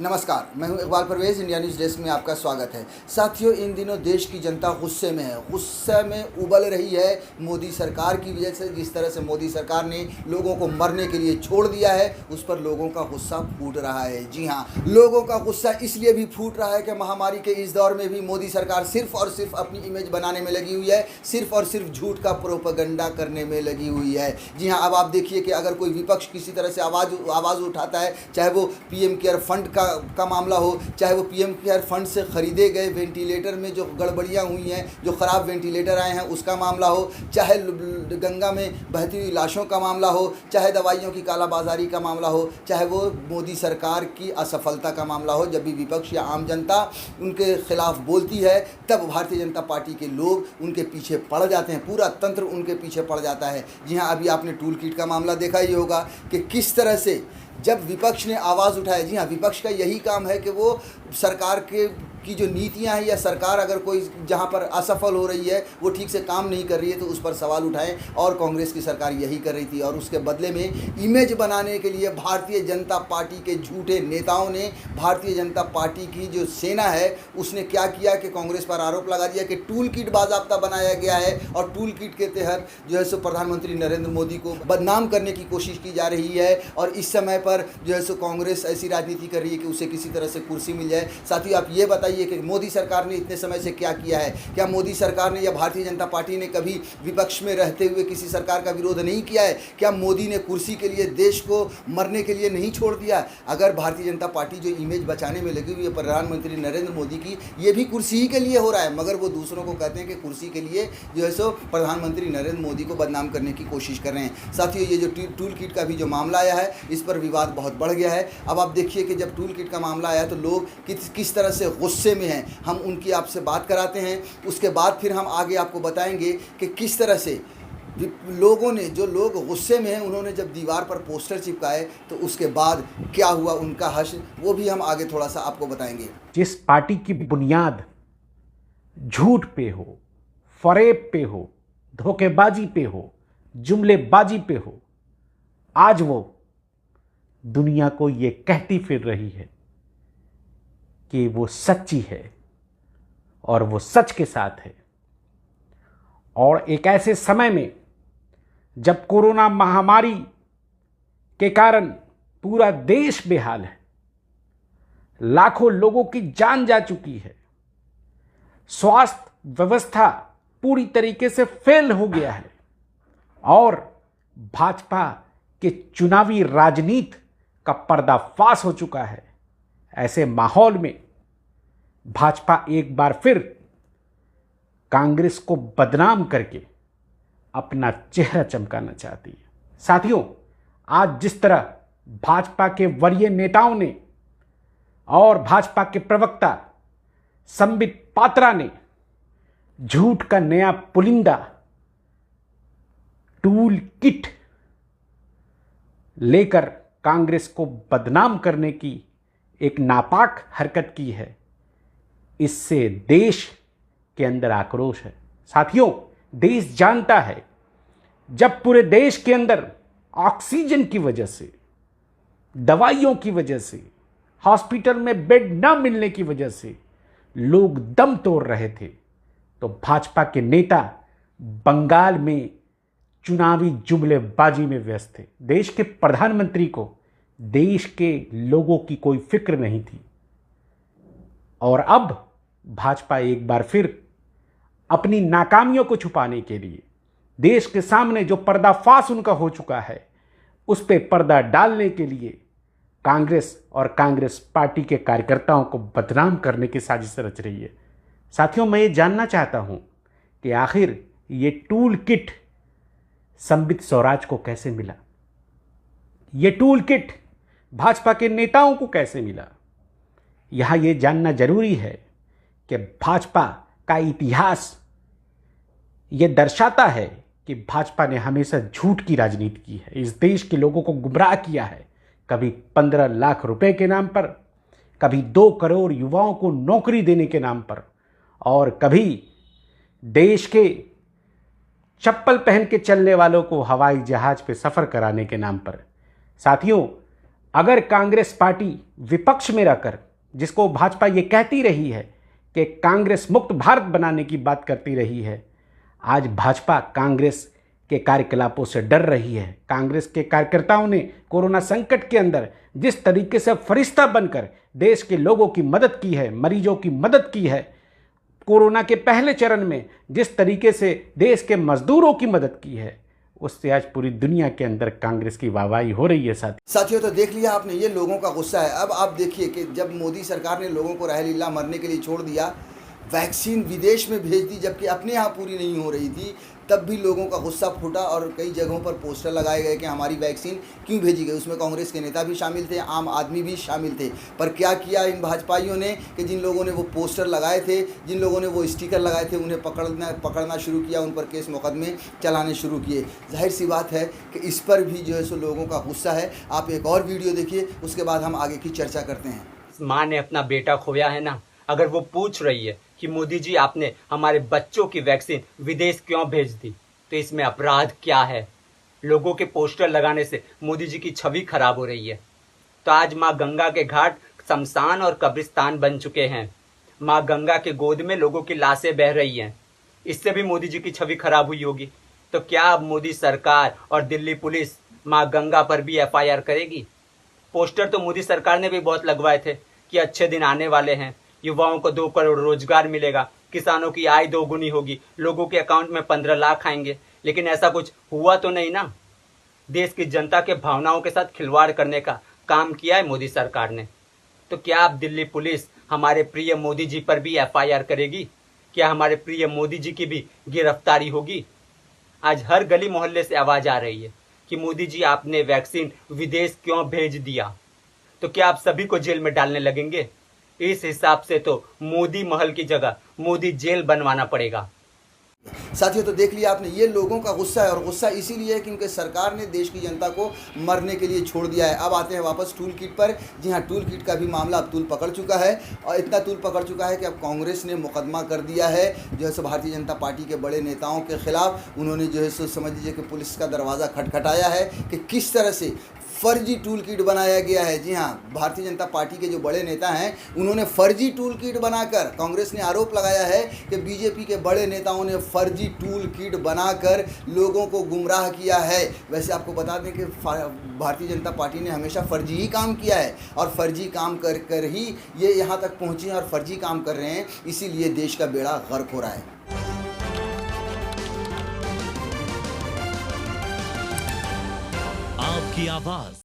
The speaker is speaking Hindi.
नमस्कार, मैं हूं Iqbal Parvez. India news desk में आपका स्वागत है। साथियों, इन दिनों देश की जनता गुस्से में है, गुस्से में उबल रही है मोदी सरकार की वजह से। जिस तरह से मोदी सरकार ने लोगों को मरने के लिए छोड़ दिया है, उस पर लोगों का गुस्सा फूट रहा है। जी हाँ, लोगों का गुस्सा इसलिए भी फूट रहा है कि महामारी के इस दौर में भी मोदी सरकार सिर्फ और सिर्फ अपनी इमेज बनाने में लगी हुई है, सिर्फ और सिर्फ झूठ का प्रोपेगेंडा करने में लगी हुई है। जी हाँ, अब आप देखिए कि अगर कोई विपक्ष किसी तरह से आवाज़ उठाता है, चाहे वो पीएम केयर फंड का मामला हो, चाहे वो पीएम केयर फंड से खरीदे गए वेंटिलेटर में जो गड़बड़ियां हुई हैं, जो ख़राब वेंटिलेटर आए हैं उसका मामला हो, चाहे गंगा में बहती हुई लाशों का मामला हो, चाहे दवाइयों की कालाबाजारी का मामला हो, चाहे वो मोदी सरकार की असफलता का मामला हो, जब भी विपक्ष या आम जनता उनके खिलाफ बोलती है, तब भारतीय जनता पार्टी के लोग उनके पीछे पड़ जाते हैं, पूरा तंत्र उनके पीछे पड़ जाता है। जी हाँ, अभी आपने टूल किट का मामला देखा ही होगा कि किस तरह से जब विपक्ष ने आवाज़ उठाई। जी हाँ, विपक्ष का यही काम है कि वो सरकार की जो नीतियां हैं, या सरकार अगर कोई जहां पर असफल हो रही है, वो ठीक से काम नहीं कर रही है, तो उस पर सवाल उठाएं। और कांग्रेस की सरकार यही कर रही थी, और उसके बदले में इमेज बनाने के लिए भारतीय जनता पार्टी के झूठे नेताओं ने, भारतीय जनता पार्टी की जो सेना है उसने क्या किया कि कांग्रेस पर आरोप लगा दिया कि टूल किट बाज़ाब्ता बनाया गया है, और टूल किट के तहत जो है सो प्रधानमंत्री नरेंद्र मोदी को बदनाम करने की कोशिश की जा रही है। और इस समय पर जो है सो कांग्रेस ऐसी राजनीति कर रही है कि उसे किसी तरह से कुर्सी मिल जाए। साथियों, आप ये बताइए कि मोदी सरकार ने इतने समय से क्या किया है? क्या मोदी सरकार ने या भारतीय जनता पार्टी ने कभी विपक्ष में रहते हुए किसी सरकार का विरोध नहीं किया है? क्या मोदी ने कुर्सी के लिए देश को मरने के लिए नहीं छोड़ दिया? अगर भारतीय जनता पार्टी जो इमेज बचाने में लगी हुई है प्रधानमंत्री नरेंद्र मोदी की, ये भी कुर्सी ही के लिए हो रहा है, मगर वो दूसरों को कहते हैं कि कुर्सी के लिए जो है सो प्रधानमंत्री नरेंद्र मोदी को बदनाम करने की कोशिश कर रहे हैं। साथियों, ये जो टूल किट का भी जो मामला आया है, इस पर विवाद बहुत बढ़ गया है। अब आप देखिए कि जब टूल किट का मामला आया तो लोग किस तरह से गुस्से में हैं, हम उनकी आपसे बात कराते हैं। उसके बाद फिर हम आगे आपको बताएंगे कि किस तरह से लोगों ने, जो लोग गुस्से में हैं, उन्होंने जब दीवार पर पोस्टर चिपकाए तो उसके बाद क्या हुआ उनका हश्र, वो भी हम आगे थोड़ा सा आपको बताएंगे। जिस पार्टी की बुनियाद झूठ पे हो, फरेब पे हो, धोखेबाजी पे हो, जुमलेबाजी पे हो, आज वो दुनिया को ये कहती फिर रही है कि वो सच्ची है और वो सच के साथ है। और एक ऐसे समय में जब कोरोना महामारी के कारण पूरा देश बेहाल है, लाखों लोगों की जान जा चुकी है, स्वास्थ्य व्यवस्था पूरी तरीके से फेल हो गया है, और भाजपा के चुनावी राजनीति का पर्दाफाश हो चुका है, ऐसे माहौल में भाजपा एक बार फिर कांग्रेस को बदनाम करके अपना चेहरा चमकाना चाहती है। साथियों, आज जिस तरह भाजपा के वरीय नेताओं ने और भाजपा के प्रवक्ता संबित पात्रा ने झूठ का नया पुलिंदा टूल किट लेकर कांग्रेस को बदनाम करने की एक नापाक हरकत की है, इससे देश के अंदर आक्रोश है। साथियों, देश जानता है जब पूरे देश के अंदर ऑक्सीजन की वजह से, दवाइयों की वजह से, हॉस्पिटल में बेड न मिलने की वजह से लोग दम तोड़ रहे थे, तो भाजपा के नेता बंगाल में चुनावी जुमलेबाजी में व्यस्त थे। देश के प्रधानमंत्री को देश के लोगों की कोई फिक्र नहीं थी। और अब भाजपा एक बार फिर अपनी नाकामियों को छुपाने के लिए, देश के सामने जो पर्दाफाश उनका हो चुका है, उस पे पर्दा डालने के लिए कांग्रेस और कांग्रेस पार्टी के कार्यकर्ताओं को बदनाम करने की साजिश रच रही है। साथियों, मैं ये जानना चाहता हूं कि आखिर ये टूल किट संबित स्वराज को कैसे मिला? ये टूल किट भाजपा के नेताओं को कैसे मिला? यहां यह जानना जरूरी है कि भाजपा का इतिहास यह दर्शाता है कि भाजपा ने हमेशा झूठ की राजनीति की है, इस देश के लोगों को गुमराह किया है। कभी 15 लाख रुपए के नाम पर, कभी 2 करोड़ युवाओं को नौकरी देने के नाम पर, और कभी देश के चप्पल पहन के चलने वालों को हवाई जहाज पे सफ़र कराने के नाम पर। साथियों, अगर कांग्रेस पार्टी विपक्ष में रहकर, जिसको भाजपा ये कहती रही है कि कांग्रेस मुक्त भारत बनाने की बात करती रही है, आज भाजपा कांग्रेस के कार्यकलापों से डर रही है। कांग्रेस के कार्यकर्ताओं ने कोरोना संकट के अंदर जिस तरीके से फरिश्ता बनकर देश के लोगों की मदद की है, मरीजों की मदद की है, कोरोना के पहले चरण में जिस तरीके से देश के मजदूरों की मदद की है, उससे आज पूरी दुनिया के अंदर कांग्रेस की वाहवाही हो रही है। साथियों, तो देख लिया आपने, ये लोगों का गुस्सा है। अब आप देखिए कि जब मोदी सरकार ने लोगों को रहलीला मरने के लिए छोड़ दिया, वैक्सीन विदेश में भेज दी जबकि अपने यहाँ पूरी नहीं हो रही थी, तब भी लोगों का गुस्सा फूटा और कई जगहों पर पोस्टर लगाए गए कि हमारी वैक्सीन क्यों भेजी गई। उसमें कांग्रेस के नेता भी शामिल थे, आम आदमी भी शामिल थे। पर क्या किया इन भाजपाइयों ने कि जिन लोगों ने वो पोस्टर लगाए थे, जिन लोगों ने वो स्टिकर लगाए थे, उन्हें पकड़ना शुरू किया, उन पर केस मुकदमे चलाने शुरू किए। जाहिर सी बात है कि इस पर भी जो है सो लोगों का गुस्सा है। आप एक और वीडियो देखिए, उसके बाद हम आगे की चर्चा करते हैं। माँ ने अपना बेटा खोया है ना, अगर वो पूछ रही है कि मोदी जी आपने हमारे बच्चों की वैक्सीन विदेश क्यों भेज दी, तो इसमें अपराध क्या है? लोगों के पोस्टर लगाने से मोदी जी की छवि खराब हो रही है। तो आज माँ गंगा के घाट शमशान और कब्रिस्तान बन चुके हैं। माँ गंगा के गोद में लोगों की लाशें बह रही हैं। इससे भी मोदी जी की छवि खराब हुई होगी। तो क्या अब मोदी सरकार और दिल्ली पुलिस माँ गंगा पर भी FIR करेगी? पोस्टर तो मोदी सरकार ने भी बहुत लगवाए थे कि अच्छे दिन आने वाले हैं, युवाओं को 2 करोड़ रोजगार मिलेगा, किसानों की आय 2 गुनी होगी, लोगों के अकाउंट में 15 लाख आएंगे। लेकिन ऐसा कुछ हुआ तो नहीं ना। देश की जनता के भावनाओं के साथ खिलवाड़ करने का काम किया है मोदी सरकार ने। तो क्या अब दिल्ली पुलिस हमारे प्रिय मोदी जी पर भी FIR करेगी? क्या हमारे प्रिय मोदी जी की भी गिरफ्तारी होगी? आज हर गली मोहल्ले से आवाज आ रही है कि मोदी जी आपने वैक्सीन विदेश क्यों भेज दिया। तो क्या आप सभी को जेल में डालने लगेंगे? इस हिसाब से तो मोदी महल की जगह मोदी जेल बनवाना पड़ेगा। साथियों, तो देख लिया आपने, ये लोगों का गुस्सा है और गुस्सा इसीलिए है क्योंकि सरकार ने देश की जनता को मरने के लिए छोड़ दिया है। अब आते हैं वापस टूल किट पर। जी हाँ, टूल किट का भी मामला अब तूल पकड़ चुका है और इतना तूल पकड़ चुका है कि अब कांग्रेस ने मुकदमा कर दिया है जो है सो भारतीय जनता पार्टी के बड़े नेताओं के खिलाफ। उन्होंने जो है सो समझ लीजिए कि पुलिस का दरवाज़ा खटखटाया है कि किस तरह से फर्जी टूल किट बनाया गया है। जी हाँ, भारतीय जनता पार्टी के जो बड़े नेता हैं उन्होंने फर्जी टूल किट बनाकर, कांग्रेस ने आरोप लगाया है कि बीजेपी के बड़े नेताओं ने फर्जी टूल किट बनाकर लोगों को गुमराह किया है। वैसे आपको बता दें कि भारतीय जनता पार्टी ने हमेशा फर्जी ही काम किया है और फर्जी काम कर कर ही ये यहाँ तक पहुँचे हैं और फर्जी काम कर रहे हैं, इसीलिए देश का बेड़ा गर्क हो रहा है। आपकी आवाज